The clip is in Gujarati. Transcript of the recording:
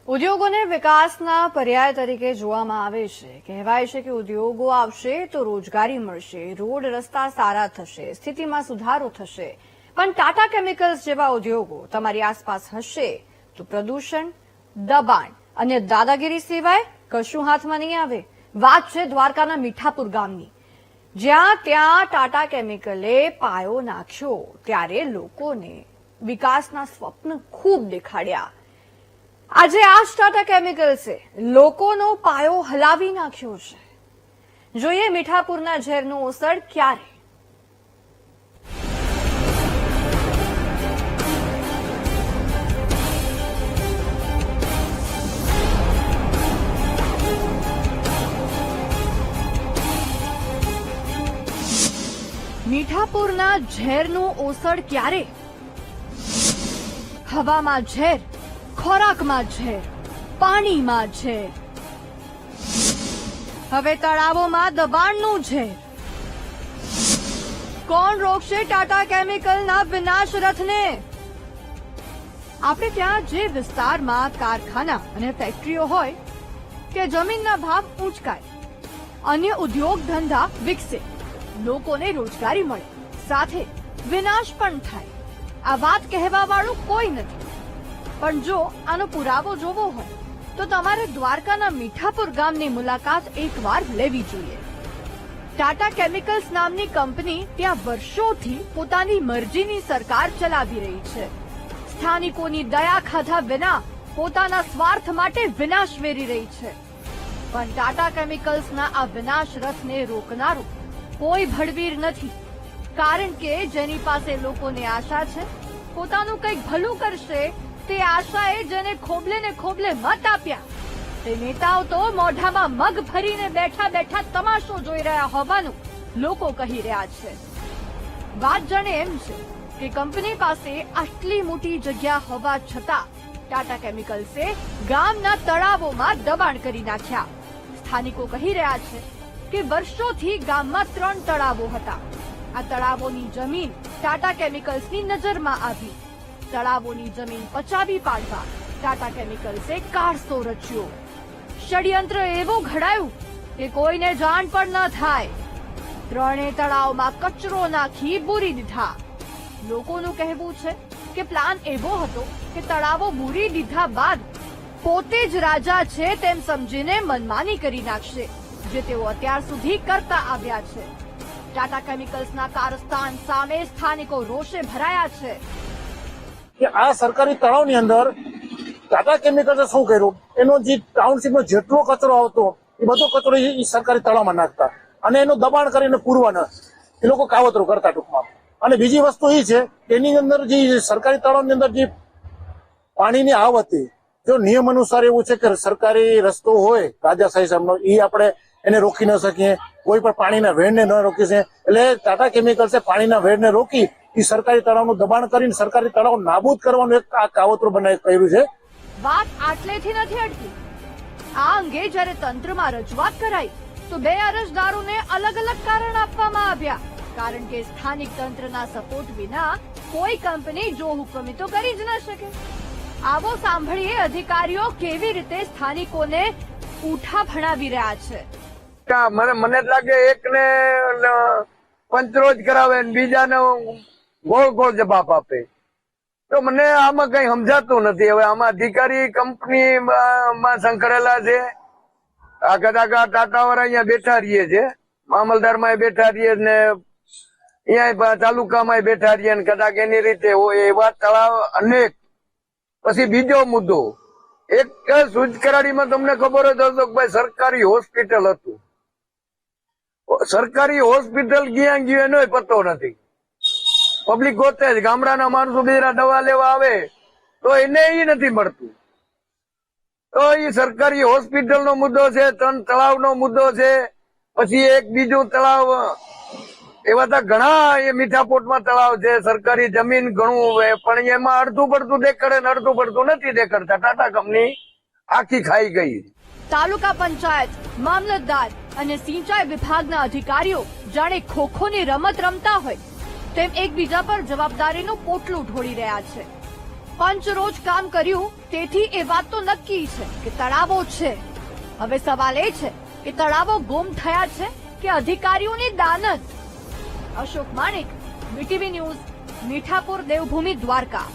ઉદ્યોગોને વિકાસના પર્યાય તરીકે જોવામાં આવે છે। કહેવાય છે કે ઉદ્યોગો આવશે તો રોજગારી મળશે, રોડ રસ્તા સારા થશે, સ્થિતિમાં સુધારો થશે। પણ ટાટા કેમિકલ્સ જેવા ઉદ્યોગો તમારી આસપાસ હશે તો પ્રદૂષણ, દબાણ અને દાદાગીરી સિવાય કશું હાથમાં નહીં આવે। વાત છે દ્વારકાના મીઠાપુર ગામની, જ્યાં ત્યાં ટાટા કેમિકલે પાયો નાખ્યો ત્યારે લોકોને વિકાસના સ્વપ્ન ખૂબ દેખાડ્યા। આજે આ જ ટાટા કેમિકલ્સે લોકોનો પાયો હલાવી નાખ્યો છે। જોઈએ મીઠાપુરના ઝેરનું ઓસડ ક્યારે। મીઠાપુરના ઝેરનું ઓસડ ક્યારે? હવામાં ઝેર, ખોરાકમાં ઝેર, પાણીમાં ઝેર, હવે તળાવોમાં દબાણનું ઝેર। કોણ રોકશે ટાટા કેમિકલના વિનાશ રથને? આપણે ત્યાં જે વિસ્તારમાં કારખાના અને ફેક્ટરીઓ હોય કે જમીનના ભાવ ઊંચકાય, અન્ય ઉદ્યોગ ધંધા વિકસે, લોકોને રોજગારી મળે, સાથે વિનાશ પણ થાય। આ વાત કહેવા વાળું કોઈ નથી, પણ જો આનો પુરાવો જોવો હોય તો તમારે દ્વારકાના મીઠાપુર ગામની મુલાકાત એકવાર લેવી જોઈએ। ટાટા કેમિકલ્સ નામની કંપની ત્યાં વર્ષોથી પોતાની મરજીની સરકાર ચલાવી રહી છે। સ્થાનિકોની દયા ખાધા વિના પોતાના સ્વાર્થ માટે વિનાશ વેરી રહી છે। પણ ટાટા કેમિકલ્સના આ વિનાશ રથને રોકનારો કોઈ ભડવીર નથી, કારણ કે જેની પાસે લોકોને આશા છે, પોતાનું કંઈક ભલું કરશે તે આશાએ જેને ખોબલે ને ખોબલે મત આપ્યા, તે નેતાઓ તો મોઢામાં મગ ભરીને બેઠા બેઠા તમાશો જોઈ રહ્યા હોવાનું લોકો કહી રહ્યા છે। વાત જાણે એમ છે કે કંપની પાસે આટલી મોટી જગ્યા હોવા છતાં ટાટા કેમિકલ્સે ગામના તળાવોમાં દબાણ કરી નાખ્યા। સ્થાનિકો કહી રહ્યા છે કે વર્ષોથી ગામમાં 3 તળાવો હતા। આ તળાવોની જમીન ટાટા કેમિકલ્સની નજરમાં આવી। તળાવોની જમીન પચાવી પાડવા ટાટા કેમિકલ્સે કારસો રચ્યો। ષડયંત્ર એવું ઘડાયું કે કોઈને જાણ પણ ન થાય। 3 તળાવમાં કચરો નાખી બૂરી દીધા। લોકોનું કહેવું છે કે પ્લાન એવો હતો કે તળાવો બૂરી દીધા બાદ પોતે જ રાજા છે તેમ સમજીને મનમાની કરી નાખશે, જે તેઓ અત્યાર સુધી કરતા આવ્યા છે। ટાટા કેમિકલ્સના કારસ્તાન સામે સ્થાનિકો રોષે ભરાયા છે કે આ સરકારી તળાવની અંદર ટાટા કેમિકલ્સે શું કર્યું, એનો જે ટાઉનશીપનો જેટલો કચરો આવતો એ બધો કચરો એ સરકારી તળાવમાં નાખતા અને એનું દબાણ કરીને પૂરવાના એ લોકો કાવતરો કરતા ટૂંકમાં। અને બીજી વસ્તુ એ છે કે એની અંદર જે સરકારી તળાવની અંદર જે પાણીની આવક હતી, જો નિયમ અનુસાર એવું છે કે સરકારી રસ્તો હોય રાજાશાહી સાહેબનો, એ આપણે એને રોકી ન શકીએ, કોઈ પણ પાણીના વેડને ન રોકી છે। એટલે ટાટા કેમિકલ્સે પાણીના વેડને રોકી એ સરકારી તળાવનું દબાણ કરીને સરકારી તળાવ નાબૂદ કરવાનું એક આ કાવતરું બનાવી કર્યું છે। વાત આટલેથી નથી અટકી। આ અંગે જ્યારે તંત્રમાં રજૂઆત કરાઈ તો 2 અરજદારોને અલગ અલગ કારણ આપવામાં આવ્યા, કારણ કે સ્થાનિક તંત્રના સપોર્ટ વિના કોઈ કંપની જો હુકમી તો કરી જ ન શકે। આવો સાંભળીએ અધિકારીઓ કેવી રીતે સ્થાનિકોને ઉઠા ભણાવી રહ્યા છે। મને લાગે એકને પંચરોજ કરાવે ને બીજાને ગોળ ગોળ જવાબ આપે, તો મને આમાં કઈ સમજાતું નથી। હવે આમાં અધિકારી કંપની માં સંકળાયેલા છે, આ કદાચ ટાટા વાળા અહીંયા બેઠા રહીએ છે, મામલદાર માં બેઠા રહીએ ને અહીંયા તાલુકામાં બેઠા રહીએ ને કદાચ એની રીતે હોય એવા તળાવ અનેક। પછી બીજો મુદ્દો, એક સુજકરાડીમાં તમને ખબર હોય તો ભાઈ સરકારી હોસ્પિટલ હતું, સરકારી હોસ્પિટલ ક્યાં ગયું એનો પતો નથી। પબ્લિક ગોતે જ, ગામડાના માણસો બીજા દવા લેવા આવે તો એને એ નથી મળતું। તો એ સરકારી હોસ્પિટલનો મુદ્દો છે, 3 તળાવનો મુદ્દો છે। પછી એક બીજું તળાવ એવા તો ઘણા એ મીઠાપોટમાં તળાવ છે, સરકારી જમીન ઘણું હોય, પણ એમાં અડધું પડતું દેખાડે ને અડધું પડતું નથી દેખાડતા। ટાટા કંપની આખી ખાઈ ગઈ। તાલુકા પંચાયત, મામલતદાર અને સિંચાઈ વિભાગના અધિકારીઓ જાણે ખોખોની રમત રમતા હોય તેમ એકબીજા પર જવાબદારીનું પોટલું ઢોળી રહ્યા છે। પંચ રોજ કામ કર્યું, તેથી એ વાત તો નક્કી છે કે તળાવો છે. હવે સવાલ એ છે કે તળાવો ગુમ થયા છે કે અધિકારીઓની દાનત. અશોક માણેક, BTV ન્યૂઝ, મીઠાપુર, દેવભૂમિ, દ્વારકા.